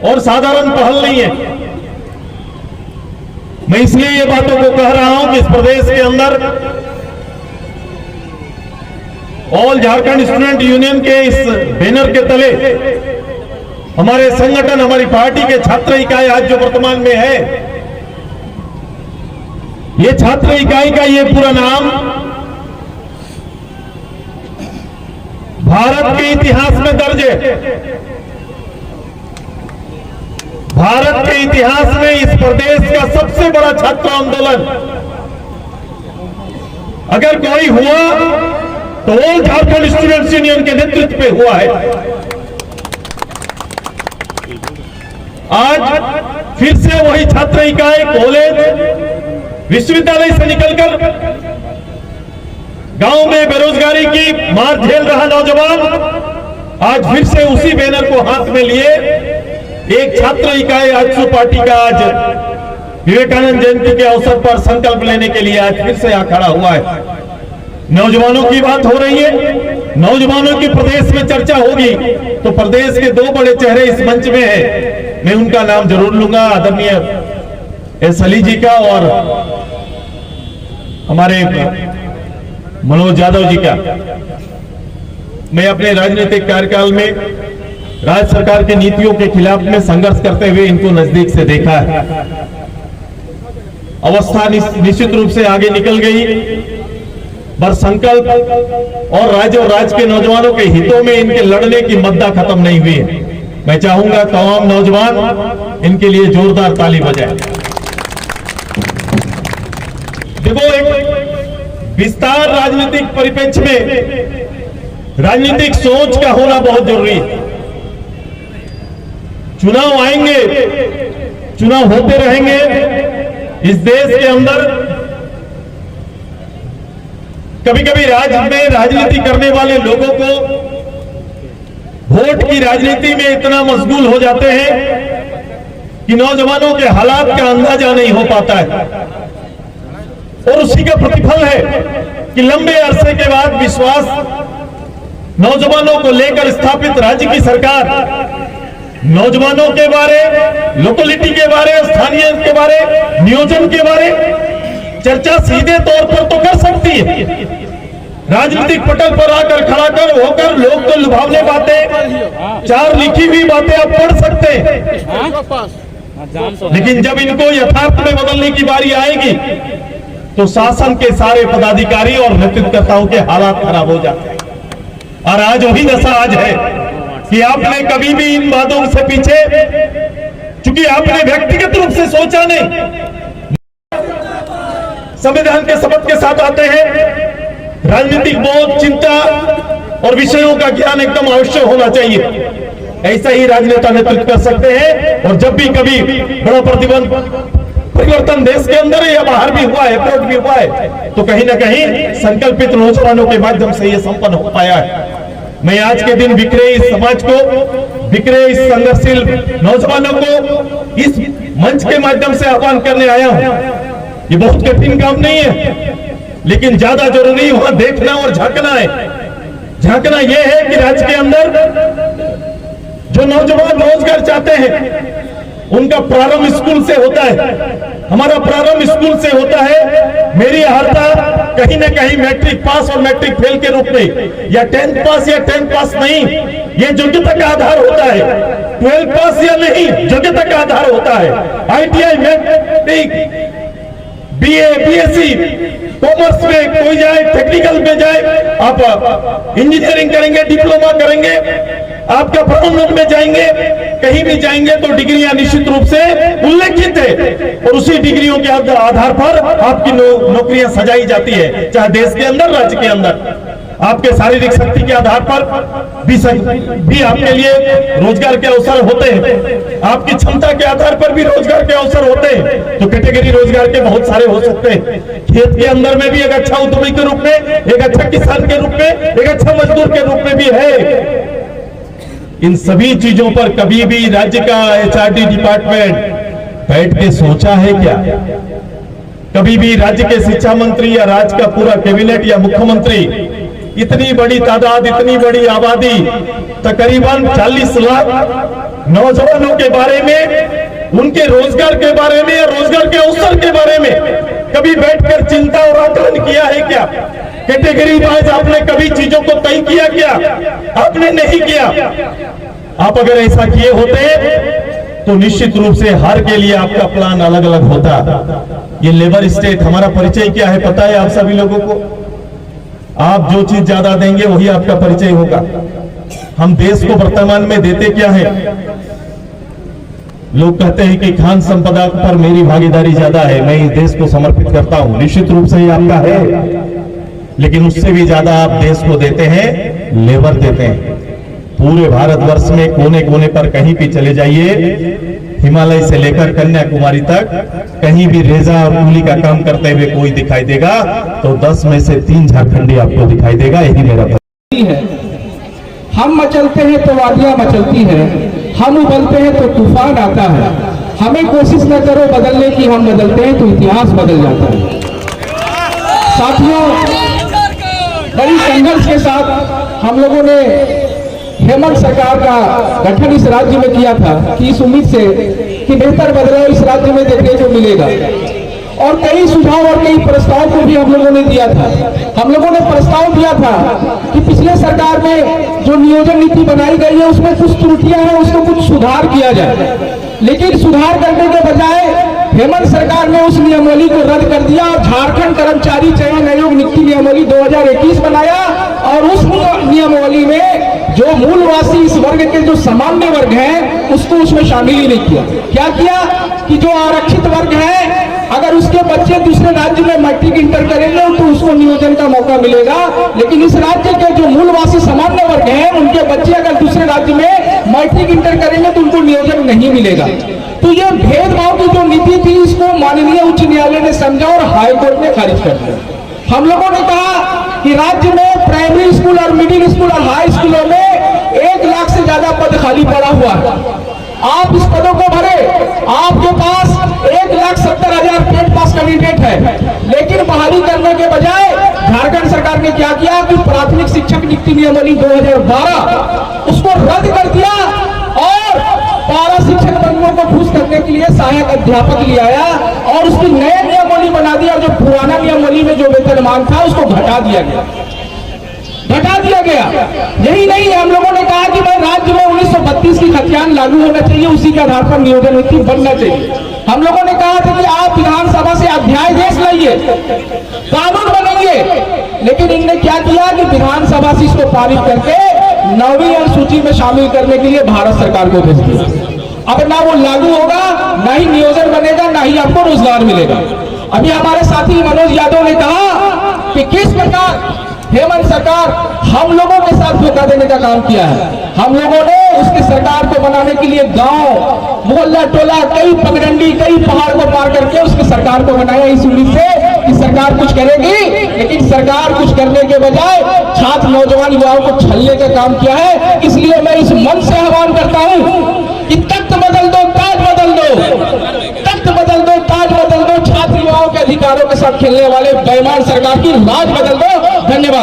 और साधारण पहल नहीं है। मैं इसलिए ये बातों को कह रहा हूं कि इस प्रदेश के अंदर ऑल झारखंड स्टूडेंट यूनियन के इस बैनर के तले हमारे संगठन, हमारी पार्टी के छात्र इकाई आज जो वर्तमान में है, ये छात्र इकाई का ये पूरा नाम भारत के इतिहास में दर्ज है। भारत के इतिहास में इस प्रदेश का सबसे बड़ा छात्र आंदोलन अगर कोई हुआ तो ऑल झारखंड स्टूडेंट्स यूनियन के नेतृत्व पे हुआ है। आज फिर से वही छात्र इकाई कॉलेज, विश्वविद्यालय से निकलकर गांव में बेरोजगारी की मार झेल रहा नौजवान आज फिर से उसी बैनर को हाथ में लिए एक छात्र इकाई आजसू पार्टी का आज विवेकानंद जयंती के अवसर पर संकल्प लेने के लिए आज फिर से यहां खड़ा हुआ है। नौजवानों की बात हो रही है, नौजवानों की प्रदेश में चर्चा होगी तो प्रदेश के दो बड़े चेहरे इस मंच में हैं, मैं उनका नाम जरूर लूंगा, आदरणीय एस अली जी का और हमारे मनोज यादव जी का। मैं अपने राजनीतिक कार्यकाल में राज्य सरकार की नीतियों के खिलाफ में संघर्ष करते हुए इनको नजदीक से देखा है। अवस्था निश्चित रूप से आगे निकल गई, पर संकल्प और राज्य के नौजवानों के हितों में इनके लड़ने की मद्दा खत्म नहीं हुई है। मैं चाहूंगा तमाम नौजवान इनके लिए जोरदार ताली बजाएं। देखो, एक विस्तार राजनीतिक परिप्रेक्ष्य में राजनीतिक सोच का होना बहुत जरूरी है। चुनाव आएंगे, चुनाव होते रहेंगे। इस देश के अंदर कभी कभी राज्य में राजनीति करने वाले लोगों को वोट की राजनीति में इतना मशगूल हो जाते हैं कि नौजवानों के हालात का अंदाजा नहीं हो पाता है। और उसी का प्रतिफल है कि लंबे अरसे के बाद विश्वास नौजवानों को लेकर स्थापित राज्य की सरकार नौजवानों के बारे, लोकेलिटी के बारे, स्थानीय के बारे, नियोजन के बारे चर्चा सीधे तौर पर तो कर सकती है। राजनीतिक पटल पर आकर खड़ा कर होकर लोग तो लुभावने बातें, चार लिखी हुई बातें आप पढ़ सकते हैं, लेकिन जब इनको यथार्थ में बदलने की बारी आएगी तो शासन के सारे पदाधिकारी और नेतृत्वकर्ताओं के हालात खराब हो जाते हैं। और आज वही दशा आज है कि आपने कभी भी इन बातों से पीछे, चूंकि आपने व्यक्तिगत रूप से सोचा नहीं, संविधान के शपथ के साथ आते हैं। राजनीतिक बोध, चिंता और विषयों का ज्ञान एकदम आवश्यक होना चाहिए। ऐसा ही राजनेता नेतृत्व कर सकते हैं। और जब भी कभी बड़ा परिवर्तन देश के अंदर या बाहर भी हुआ है, अब्रॉड भी हुआ है, तो कहीं ना कहीं संकल्पित नौजवानों के माध्यम से यह संपन्न हो पाया है। मैं आज के दिन बिखरे इस समाज को, बिखरे इस संघर्षशील नौजवानों को इस मंच के माध्यम से आह्वान करने आया हूं। ये बहुत कठिन काम नहीं है, लेकिन ज्यादा जरूरी वहां देखना और झांकना है। झांकना यह है कि राज्य के अंदर जो नौजवान रोजगार चाहते हैं उनका प्रारंभ स्कूल से होता है। हमारा प्रारंभ स्कूल से होता है। मेरी अर्हता कहीं ना कहीं मैट्रिक पास और मैट्रिक फेल के रूप में, या 10th पास या 10th पास नहीं, ये योग्यता का आधार होता है। 12th पास या नहीं, योग्यता का आधार होता है। ITI, matric, BA, BSc, commerce में कोई जाए, टेक्निकल में जाए, आप इंजीनियरिंग करेंगे, डिप्लोमा करेंगे, आपका फॉर्म में जाएंगे, कहीं भी जाएंगे तो डिग्रियां निश्चित रूप से उल्लेखित है। और उसी डिग्रियों के आधार पर आपकी नौकरियां सजाई जाती है, चाहे देश के अंदर, राज्य के अंदर। आपके शारीरिक शक्ति के आधार पर भी आपके लिए रोजगार के अवसर होते हैं। आपकी क्षमता के आधार पर भी रोजगार के अवसर होते हैं। तो कैटेगरी रोजगार के बहुत सारे हो सकते हैं। खेत के अंदर में भी एक अच्छा उद्यमी के रूप में, एक अच्छा किसान के रूप में, एक अच्छा मजदूर के रूप में भी है। इन सभी चीजों पर कभी भी राज्य का HRD डिपार्टमेंट बैठ के सोचा है क्या? कभी भी राज्य के शिक्षा मंत्री या राज्य का पूरा कैबिनेट या मुख्यमंत्री इतनी बड़ी तादाद, इतनी बड़ी आबादी, तकरीबन 40 लाख नौजवानों के बारे में, उनके रोजगार के बारे में या रोजगार के अवसर के बारे में कभी बैठकर चिंता और आकलन किया है क्या? कैटेगरी वाइज आपने कभी चीजों को तय किया क्या? आपने नहीं किया। आप अगर ऐसा किए होते तो निश्चित रूप से हर के लिए आपका प्लान अलग अलग होता। ये लेबर स्टेट, हमारा परिचय क्या है पता है आप सभी लोगों को? आप जो चीज ज्यादा देंगे वही आपका परिचय होगा। हम देश को वर्तमान में देते क्या है? लोग कहते हैं कि खान संपदा पर मेरी भागीदारी ज्यादा है, मैं इस देश को समर्पित करता हूं। निश्चित रूप से ये आपका है, लेकिन उससे भी ज्यादा आप देश को देते हैं, लेबर देते हैं। पूरे भारतवर्ष में कोने कोने पर कहीं भी चले जाइए, हिमालय से लेकर कन्याकुमारी तक कहीं भी रेजा और उंगली का काम करते हुए कोई दिखाई देगा तो 10 में से 3 झारखंडी आपको दिखाई देगा। यही मेरा है। हम मचलते हैं तो वादियां मचलती हैं, हम उबलते हैं तो तूफान आता है। हमें कोशिश न करो बदलने की, हम बदलते हैं तो इतिहास बदल जाता है। साथियों, बड़ी संघर्ष के साथ हम लोगों ने हेमंत सरकार का गठन इस राज्य में किया था कि इस उम्मीद से कि बेहतर बदलाव इस राज्य में देखने को मिलेगा। और कई सुझाव और कई प्रस्ताव को भी हम लोगों ने दिया था। हम लोगों ने प्रस्ताव दिया था कि पिछले सरकार में जो नियोजन नीति बनाई गई है उसमें कुछ त्रुटियां हैं, उसको कुछ सुधार किया जाए। लेकिन सुधार करने के बजाय हेमंत सरकार ने उस नियमावली को रद्द कर दिया और झारखंड कर्मचारी चयन आयोग नियुक्ति नियमावली 2021 बनाया। और उस नियमावली में जो मूलवासी इस वर्ग के जो सामान्य वर्ग हैं उसको उसमें शामिल ही नहीं किया। क्या किया कि जो आरक्षित वर्ग है अगर उसके बच्चे दूसरे राज्य में मैट्रिक इंटर करेंगे तो उसको नियोजन का मौका मिलेगा, लेकिन इस राज्य के जो मूलवासी सामान्य वर्ग हैं उनके बच्चे अगर दूसरे राज्य में मैट्रिक इंटर करेंगे तो उनको नियोजन नहीं मिलेगा। तो ये भेदभाव की जो नीति थी इसको माननीय उच्च न्यायालय ने समझा और हाईकोर्ट ने खारिज कर दिया। हम लोगों ने कहा कि राज्य में प्राइमरी स्कूल और मिडिल स्कूल और हाई स्कूलों में 1 लाख से ज्यादा पद खाली पड़ा हुआ है। आप इस पदों को भरे, आपके पास 1,70,000 टेट पास कैंडिडेट है, लेकिन बहाली करने के बजाय झारखंड सरकार ने क्या किया कि प्राथमिक शिक्षक नियुक्ति नियमावली 2012 उसको रद्द कर दिया और पारा शिक्षक बंधुओं को खुश करने के लिए सहायक अध्यापक ले आया और उसकी नए नियमावली बना दिया। और जो पुराना नियमावली में जो वेतनमान था उसको घटा दिया गया। यही नहीं, हम लोगों ने कहा कि भाई राज्य में 1932 की खतियान लागू होना चाहिए, उसी के आधार पर नियोजन नीति बनना चाहिए। हम लोगों ने कहा था कि आप विधानसभा से अध्यादेश लाइए, कानून बनेंगे, लेकिन इनने क्या किया कि विधानसभा से इसको पारित करके 9वीं अनुसूची में शामिल करने के लिए भारत सरकार को भेज दिया। अब ना वो लागू होगा, ना ही नियोजन बनेगा, ना ही आपको रोजगार मिलेगा। अभी हमारे साथी मनोज यादव ने कहा कि किस प्रकार हेमंत सरकार हम लोगों के साथ धोखा देने का काम किया है। हम लोगों ने उसकी सरकार को बनाने के लिए गांव, मोहल्ला, टोला, कई पगडंडी, कई पहाड़ को पार करके उसकी सरकार को बनाया इस उम्मीद से कि सरकार कुछ करेगी, लेकिन सरकार कुछ करने के बजाय छात्र नौजवान युवाओं को छलने का काम किया है। इसलिए मैं इस मन से आह्वान करता हूं कि तख्त बदल दो, ताज बदल दो, तख्त बदल दो, ताज बदल दो, छात्र युवाओं के अधिकारों के साथ खेलने वाले बेईमान सरकार की लाज बदल दो। धन्यवाद।